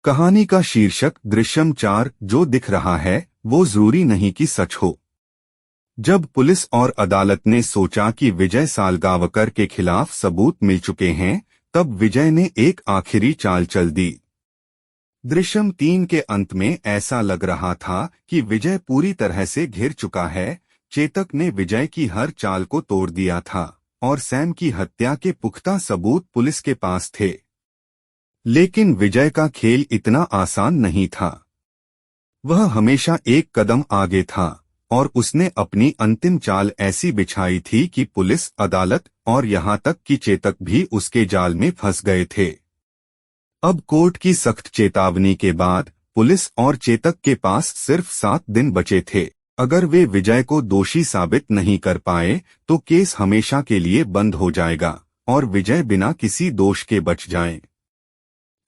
कहानी का शीर्षक दृश्यम 4। जो दिख रहा है वो जरूरी नहीं कि सच हो। जब पुलिस और अदालत ने सोचा कि विजय सालगावकर के खिलाफ सबूत मिल चुके हैं, तब विजय ने एक आखिरी चाल चल दी। दृश्यम 3 के अंत में ऐसा लग रहा था कि विजय पूरी तरह से घिर चुका है। चेतक ने विजय की हर चाल को तोड़ दिया था और सैम की हत्या के पुख्ता सबूत पुलिस के पास थे। लेकिन विजय का खेल इतना आसान नहीं था। वह हमेशा एक कदम आगे था और उसने अपनी अंतिम चाल ऐसी बिछाई थी कि पुलिस, अदालत और यहाँ तक कि चेतक भी उसके जाल में फंस गए थे। अब कोर्ट की सख्त चेतावनी के बाद पुलिस और चेतक के पास सिर्फ 7 दिन बचे थे। अगर वे विजय को दोषी साबित नहीं कर पाए तो केस हमेशा के लिए बंद हो जाएगा और विजय बिना किसी दोष के बच जाएं।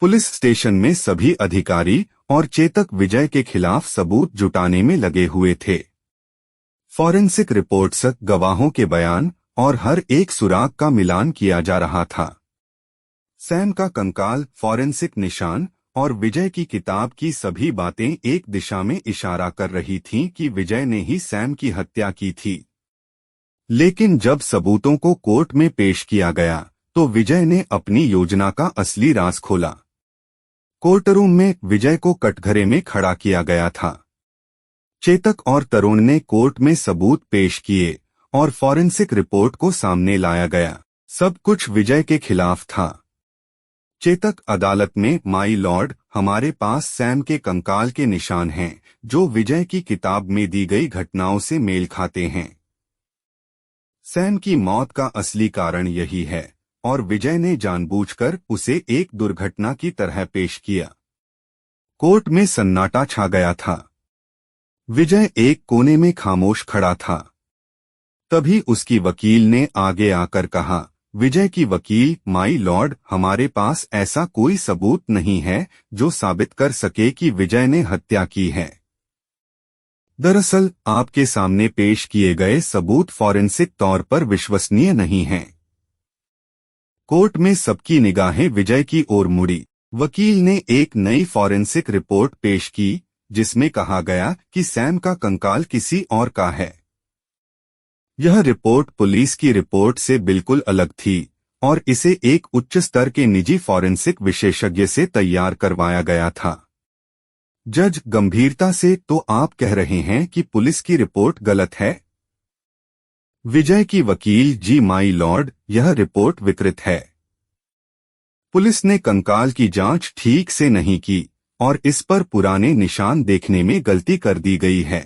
पुलिस स्टेशन में सभी अधिकारी और चेतक विजय के खिलाफ सबूत जुटाने में लगे हुए थे। फॉरेंसिक रिपोर्ट्स, गवाहों के बयान और हर एक सुराग का मिलान किया जा रहा था। सैम का कंकाल, फॉरेंसिक निशान और विजय की किताब की सभी बातें एक दिशा में इशारा कर रही थीं कि विजय ने ही सैम की हत्या की थी। लेकिन जब सबूतों को कोर्ट में पेश किया गया तो विजय ने अपनी योजना का असली राज खोला। कोर्टरूम में विजय को कटघरे में खड़ा किया गया था। चेतक और तरुण ने कोर्ट में सबूत पेश किए और फॉरेंसिक रिपोर्ट को सामने लाया गया। सब कुछ विजय के खिलाफ था। चेतक अदालत में, माई लॉर्ड, हमारे पास सैम के कंकाल के निशान हैं जो विजय की किताब में दी गई घटनाओं से मेल खाते हैं। सैम की मौत का असली कारण यही है और विजय ने जानबूझकर उसे एक दुर्घटना की तरह पेश किया। कोर्ट में सन्नाटा छा गया था। विजय एक कोने में खामोश खड़ा था। तभी उसकी वकील ने आगे आकर कहा, विजय की वकील, माई लॉर्ड, हमारे पास ऐसा कोई सबूत नहीं है जो साबित कर सके कि विजय ने हत्या की है। दरअसल आपके सामने पेश किए गए सबूत फॉरेंसिक तौर पर विश्वसनीय नहीं हैं। कोर्ट में सबकी निगाहें विजय की ओर मुड़ी। वकील ने एक नई फॉरेंसिक रिपोर्ट पेश की जिसमें कहा गया कि सैम का कंकाल किसी और का है। यह रिपोर्ट पुलिस की रिपोर्ट से बिल्कुल अलग थी और इसे एक उच्च स्तर के निजी फॉरेंसिक विशेषज्ञ से तैयार करवाया गया था। जज गंभीरता से, तो आप कह रहे हैं कि पुलिस की रिपोर्ट गलत है? विजय की वकील, जी माई लॉर्ड, यह रिपोर्ट विकृत है। पुलिस ने कंकाल की जांच ठीक से नहीं की और इस पर पुराने निशान देखने में गलती कर दी गई है।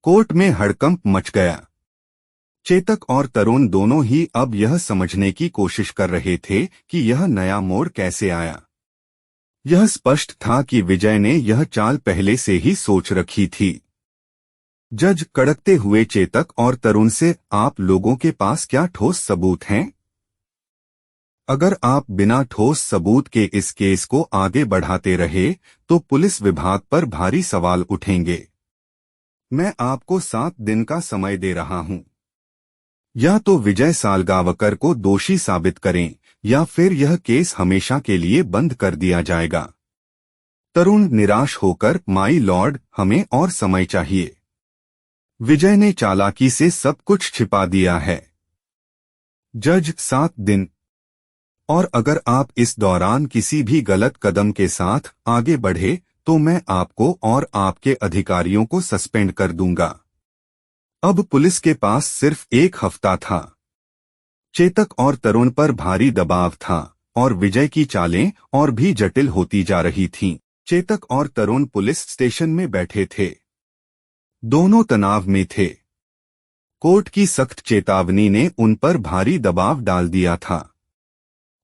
कोर्ट में हड़कंप मच गया। चेतक और तरुण दोनों ही अब यह समझने की कोशिश कर रहे थे कि यह नया मोड़ कैसे आया। यह स्पष्ट था कि विजय ने यह चाल पहले से ही सोच रखी थी। जज कड़कते हुए चेतक और तरुण से, आप लोगों के पास क्या ठोस सबूत हैं? अगर आप बिना ठोस सबूत के इस केस को आगे बढ़ाते रहे तो पुलिस विभाग पर भारी सवाल उठेंगे। मैं आपको 7 दिन का समय दे रहा हूं। या तो विजय सालगावकर को दोषी साबित करें या फिर यह केस हमेशा के लिए बंद कर दिया जाएगा। तरुण निराश होकर, माई लॉर्ड, हमें और समय चाहिए। विजय ने चालाकी से सब कुछ छिपा दिया है। जज, 7 दिन। और अगर आप इस दौरान किसी भी गलत कदम के साथ आगे बढ़े तो मैं आपको और आपके अधिकारियों को सस्पेंड कर दूंगा। अब पुलिस के पास सिर्फ 1 हफ्ता था। चेतक और तरुण पर भारी दबाव था और विजय की चालें और भी जटिल होती जा रही थीं। चेतक और तरुण पुलिस स्टेशन में बैठे थे। दोनों तनाव में थे। कोर्ट की सख्त चेतावनी ने उन पर भारी दबाव डाल दिया था।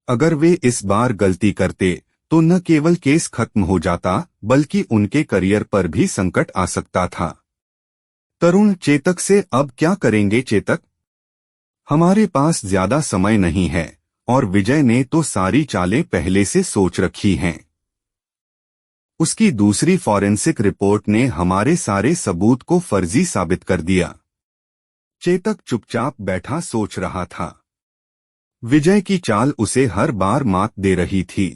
अगर वे इस बार गलती करते तो न केवल केस खत्म हो जाता बल्कि उनके करियर पर भी संकट आ सकता था। तरुण चेतक से, अब क्या करेंगे चेतक? हमारे पास ज्यादा समय नहीं है और विजय ने तो सारी चालें पहले से सोच रखी हैं। उसकी दूसरी फॉरेंसिक रिपोर्ट ने हमारे सारे सबूत को फर्जी साबित कर दिया। चेतक चुपचाप बैठा सोच रहा था। विजय की चाल उसे हर बार मात दे रही थी।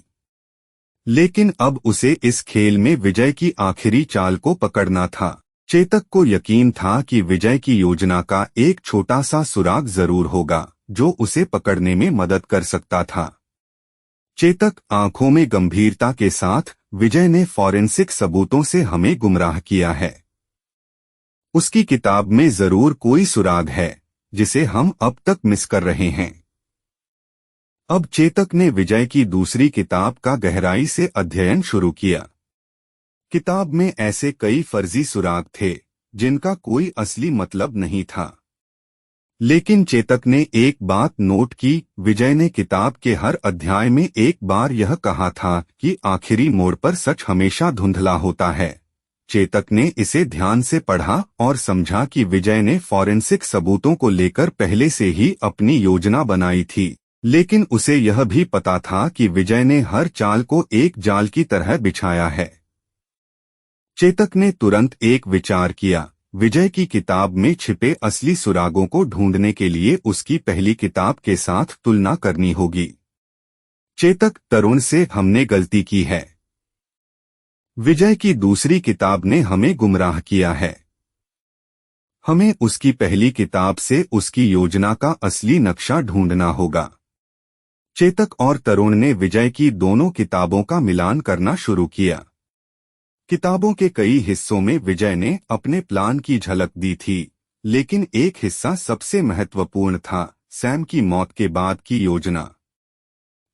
लेकिन अब उसे इस खेल में विजय की आखिरी चाल को पकड़ना था। चेतक को यकीन था कि विजय की योजना का एक छोटा सा सुराग जरूर होगा जो उसे पकड़ने में मदद कर सकता था। चेतक आंखों में गंभीरता के साथ, विजय ने फॉरेंसिक सबूतों से हमें गुमराह किया है। उसकी किताब में जरूर कोई सुराग है जिसे हम अब तक मिस कर रहे हैं। अब चेतक ने विजय की दूसरी किताब का गहराई से अध्ययन शुरू किया। किताब में ऐसे कई फर्जी सुराग थे जिनका कोई असली मतलब नहीं था। लेकिन चेतक ने एक बात नोट की, विजय ने किताब के हर अध्याय में एक बार यह कहा था कि आखिरी मोड़ पर सच हमेशा धुंधला होता है। चेतक ने इसे ध्यान से पढ़ा और समझा कि विजय ने फॉरेंसिक सबूतों को लेकर पहले से ही अपनी योजना बनाई थी, लेकिन उसे यह भी पता था कि विजय ने हर चाल को एक जाल की तरह बिछाया है। चेतक ने तुरंत एक विचार किया, विजय की किताब में छिपे असली सुरागों को ढूंढने के लिए उसकी पहली किताब के साथ तुलना करनी होगी। चेतक, तरुण से हमने गलती की है। विजय की दूसरी किताब ने हमें गुमराह किया है। हमें उसकी पहली किताब से उसकी योजना का असली नक्शा ढूंढना होगा। चेतक और तरुण ने विजय की दोनों किताबों का मिलान करना शुरू किया। किताबों के कई हिस्सों में विजय ने अपने प्लान की झलक दी थी, लेकिन एक हिस्सा सबसे महत्वपूर्ण था, सैम की मौत के बाद की योजना।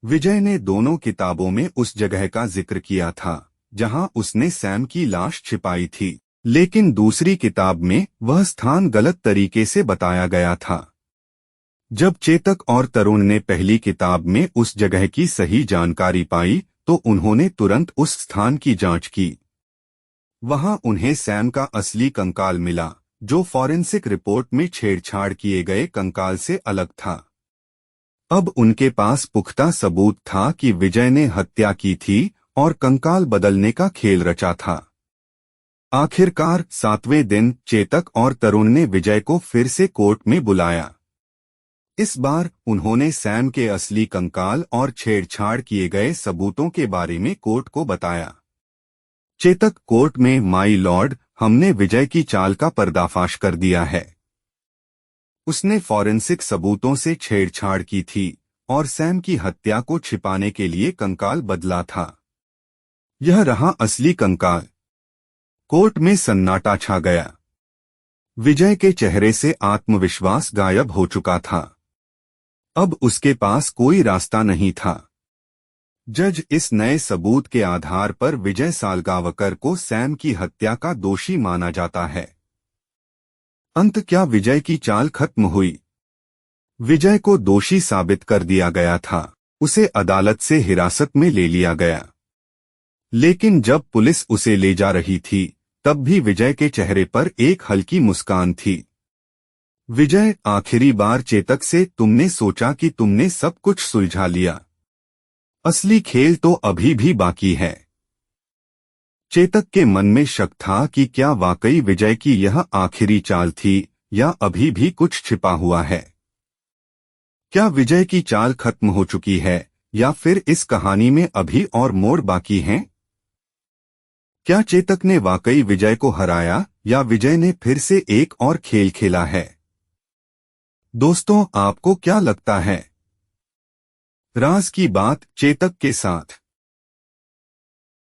विजय ने दोनों किताबों में उस जगह का जिक्र किया था जहां उसने सैम की लाश छिपाई थी, लेकिन दूसरी किताब में वह स्थान गलत तरीके से बताया गया था। जब चेतक और तरुण ने पहली किताब में उस जगह की सही जानकारी पाई तो उन्होंने तुरंत उस स्थान की जांच की। वहां उन्हें सैम का असली कंकाल मिला, जो फॉरेंसिक रिपोर्ट में छेड़छाड़ किए गए कंकाल से अलग था। अब उनके पास पुख्ता सबूत था कि विजय ने हत्या की थी और कंकाल बदलने का खेल रचा था। आखिरकार 7वें दिन चेतक और तरुण ने विजय को फिर से कोर्ट में बुलाया। इस बार उन्होंने सैम के असली कंकाल और छेड़छाड़ किए गए सबूतों के बारे में कोर्ट को बताया। चेतक, कोर्ट में, माई लॉर्ड, हमने विजय की चाल का पर्दाफाश कर दिया है। उसने फॉरेंसिक सबूतों से छेड़छाड़ की थी और सैम की हत्या को छिपाने के लिए कंकाल बदला था। यह रहा असली कंकाल। कोर्ट में सन्नाटा छा गया। विजय के चेहरे से आत्मविश्वास गायब हो चुका था। अब उसके पास कोई रास्ता नहीं था। जज, इस नए सबूत के आधार पर विजय सालगावकर को सैम की हत्या का दोषी माना जाता है। अंत क्या विजय की चाल खत्म हुई? विजय को दोषी साबित कर दिया गया था। उसे अदालत से हिरासत में ले लिया गया। लेकिन जब पुलिस उसे ले जा रही थी तब भी विजय के चेहरे पर एक हल्की मुस्कान थी। विजय, आखिरी बार चेतक से तुमने सोचा कि तुमने सब कुछ सुलझा लिया। असली खेल तो अभी भी बाकी है। चेतक के मन में शक था कि क्या वाकई विजय की यह आखिरी चाल थी या अभी भी कुछ छिपा हुआ है। क्या विजय की चाल खत्म हो चुकी है या फिर इस कहानी में अभी और मोड़ बाकी हैं? क्या चेतक ने वाकई विजय को हराया या विजय ने फिर से एक और खेल खेला है? दोस्तों, आपको क्या लगता है? राज की बात चेतक के साथ